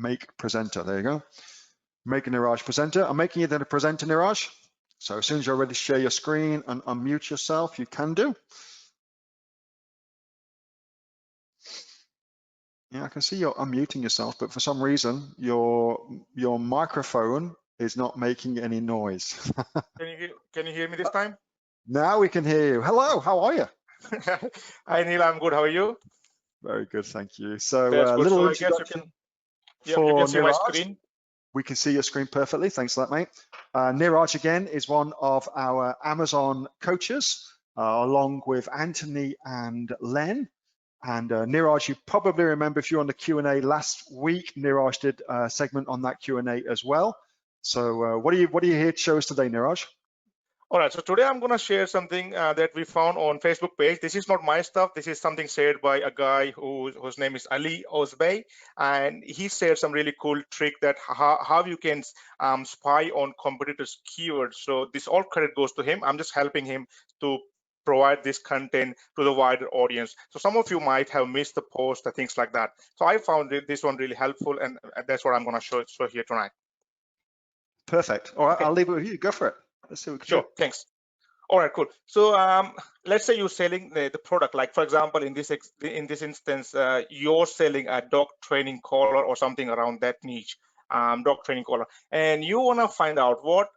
make presenter. There you go. Make Niraj presenter. I'm making you then a presenter, Niraj. So as soon as you're ready to share your screen and unmute yourself, you can do. Yeah, I can see you're unmuting yourself, but for some reason your microphone is not making any noise. Can you hear me this time? Now we can hear you. Hello, how are you? Hi Neil, I'm good. How are you? Very good, thank you. So That's good. little So I guess you introduction can, for you can see Niraj. my screen. We can see your screen perfectly. Thanks for that, mate. Niraj, again, is one of our Amazon coaches, along with Anthony and Len. And Niraj, you probably remember if you were on the Q&A last week, Niraj did a segment on that Q&A as well. So what are you here to show us today, Niraj? All right, so today I'm going to share something that we found on Facebook page. This is not my stuff. This is something shared by a guy whose name is Ali Osbey, and he shared some really cool trick that how you can spy on competitors' keywords. So this all credit goes to him. I'm just helping him to provide this content to the wider audience. So some of you might have missed the post and things like that. So I found this one really helpful, and that's what I'm going to show here tonight. Perfect. All right, Okay. I'll leave it with you. Go for it. Let's see what we can Sure, do. thanks. All right, cool. So let's say you're selling the product, like for example, in this instance, you're selling a dog training collar or something around that niche, dog training collar, and you want to find out what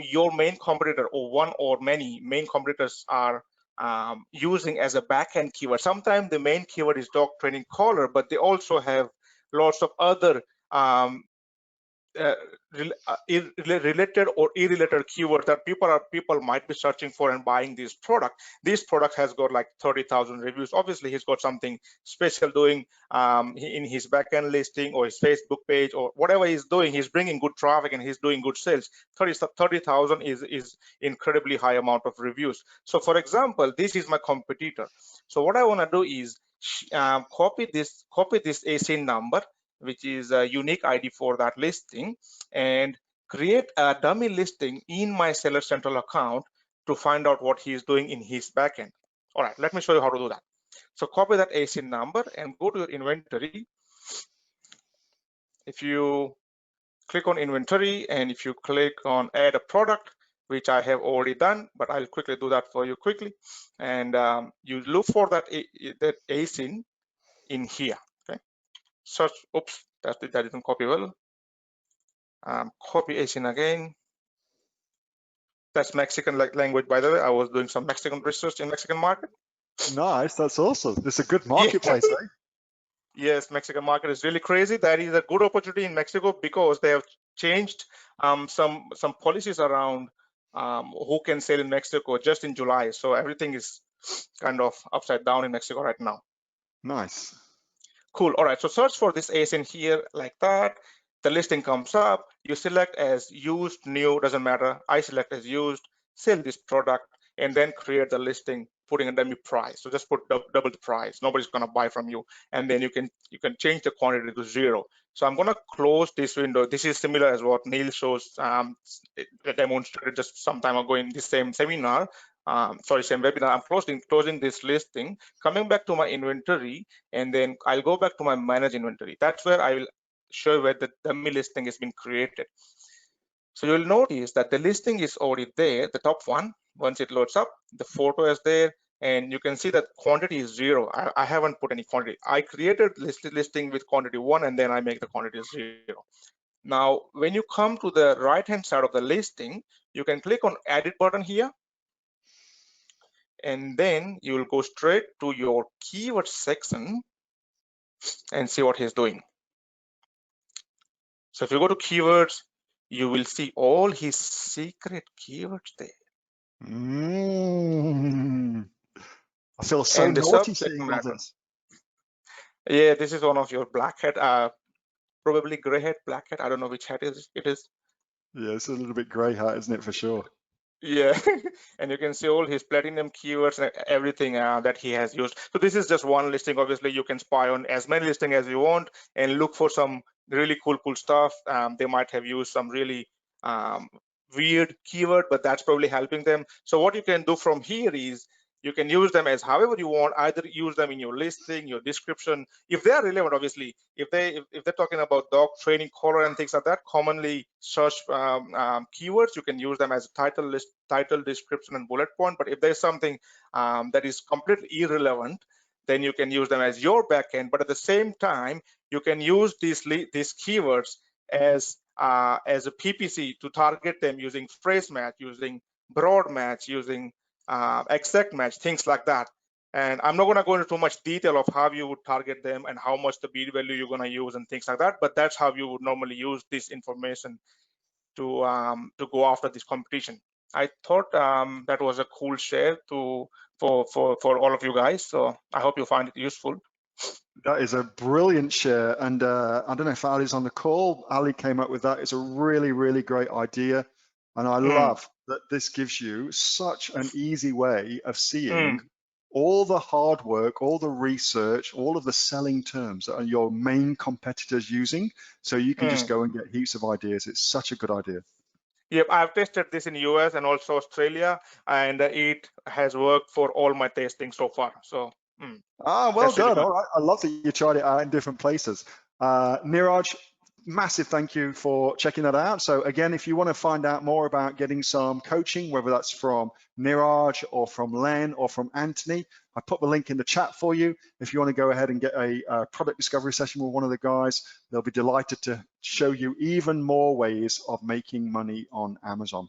your main competitor or one or many main competitors are using as a backend keyword. Sometimes the main keyword is dog training collar, but they also have lots of other related or irrelated keywords that people might be searching for and buying this product. This product has got like 30,000 reviews. Obviously, he's got something special doing in his backend listing or his Facebook page or whatever he's doing. He's bringing good traffic and he's doing good sales. 30,000 is incredibly high amount of reviews. So, for example, this is my competitor. So, what I want to do is copy this ASIN number, which is a unique ID for that listing, and create a dummy listing in my Seller Central account to find out what he's doing in his backend. All right, let me show you how to do that. So copy that ASIN number and go to your inventory. If you click on inventory and if you click on add a product, which I have already done, but I'll quickly do that for you quickly. And you look for that ASIN in here. Okay. Search. Oops, that didn't copy well. Copy ASIN again. That's Mexican language, by the way. I was doing some Mexican research in Mexican market. Nice, that's awesome. It's a good marketplace, eh? Yes, Mexican market is really crazy. That is a good opportunity in Mexico because they have changed some policies around who can sell in Mexico just in July. So everything is kind of upside down in Mexico right now. Nice. Cool. All right. So search for this ASIN here like that. The listing comes up. You select as used, new, doesn't matter. I select as used, sell this product, and then create the listing, putting a dummy price. So just put double the price. Nobody's gonna buy from you, and then you can change the quantity to 0. So I'm gonna close this window. This is similar as what Neil shows demonstrated just some time ago in this same seminar. Same webinar. I'm closing this listing, coming back to my inventory, and then I'll go back to my manage inventory. That's where I will show where the dummy listing has been created. So you'll notice that the listing is already there, the top one. Once it loads up, the photo is there, and you can see that quantity is 0. I haven't put any quantity. I created listing with quantity 1, and then I make the quantity 0. Now, when you come to the right-hand side of the listing, you can click on edit button here, and then you will go straight to your keyword section and see what he's doing. So if you go to keywords, you will see all his secret keywords there. I feel so naughty seeing all this. Yeah, this is one of your black hat, probably gray hat, black hat. I don't know which hat it is. Yeah, it's a little bit gray hat, isn't it, for sure? Yeah, and you can see all his platinum keywords and everything that he has used. So this is just one listing. Obviously, you can spy on as many listings as you want and look for some really cool stuff. They might have used some really weird keyword, but that's probably helping them. So what you can do from here is You can use them as however you want. Either use them in your listing, your description, if they are relevant. Obviously, if they're talking about dog training, collar, and things like that, commonly searched keywords, you can use them as a title, list, title, description, and bullet point. But if there's something that is completely irrelevant, then you can use them as your backend. But at the same time, you can use these keywords as a PPC to target them using phrase match, using broad match, using exact match, things like that. And I'm not going to go into too much detail of how you would target them and how much the bid value you're going to use and things like that. But that's how you would normally use this information to go after this competition. I thought that was a cool share for all of you guys. So I hope you find it useful. That is a brilliant share. And I don't know if Ali's on the call. Ali came up with that. It's a really, really great idea. And I love that this gives you such an easy way of seeing all the hard work, all the research, all of the selling terms that are your main competitors using. So you can just go and get heaps of ideas. It's such a good idea. Yep, I've tested this in US and also Australia, and it has worked for all my testing so far. So. Well done. All right. I love that you tried it out in different places. Niraj, massive thank you for checking that out. So again, if you want to find out more about getting some coaching, whether that's from Niraj or from Len or from Anthony, I put the link in the chat for you. If you want to go ahead and get a product discovery session with one of the guys, they'll be delighted to show you even more ways of making money on Amazon.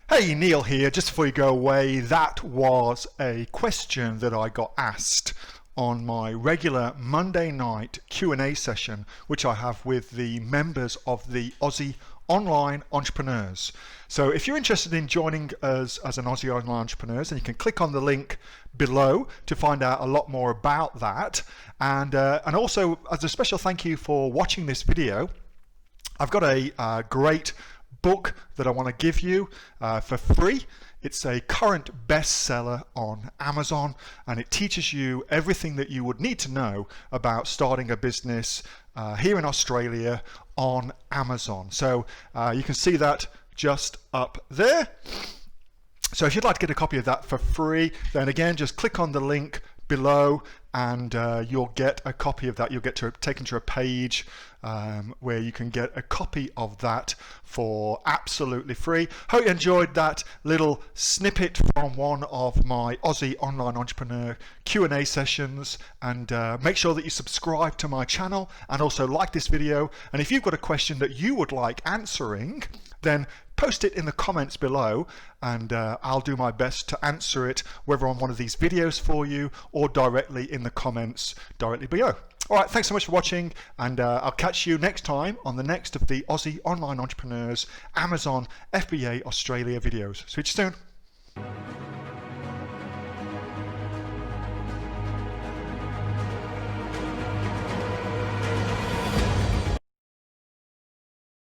Hey, Neil here. Just before you go away, that was a question that I got asked on my regular Monday night Q&A session, which I have with the members of the Aussie Online Entrepreneurs. So if you're interested in joining us as an Aussie Online Entrepreneurs, then you can click on the link below to find out a lot more about that. And also, as a special thank you for watching this video, I've got a great book that I want to give you for free. It's a current bestseller on Amazon, and it teaches you everything that you would need to know about starting a business here in Australia on Amazon. So you can see that just up there. So if you'd like to get a copy of that for free, then again, just click on the link below and you'll get a copy of that. You'll get taken to a page where you can get a copy of that for absolutely free. Hope you enjoyed that little snippet from one of my Aussie Online Entrepreneur Q&A sessions, and make sure that you subscribe to my channel and also like this video. And if you've got a question that you would like answering, then post it in the comments below, and I'll do my best to answer it, whether on one of these videos for you or directly in the comments directly below. All right, thanks so much for watching, and I'll catch you next time on the next of the Aussie Online Entrepreneurs Amazon FBA Australia videos. See you soon.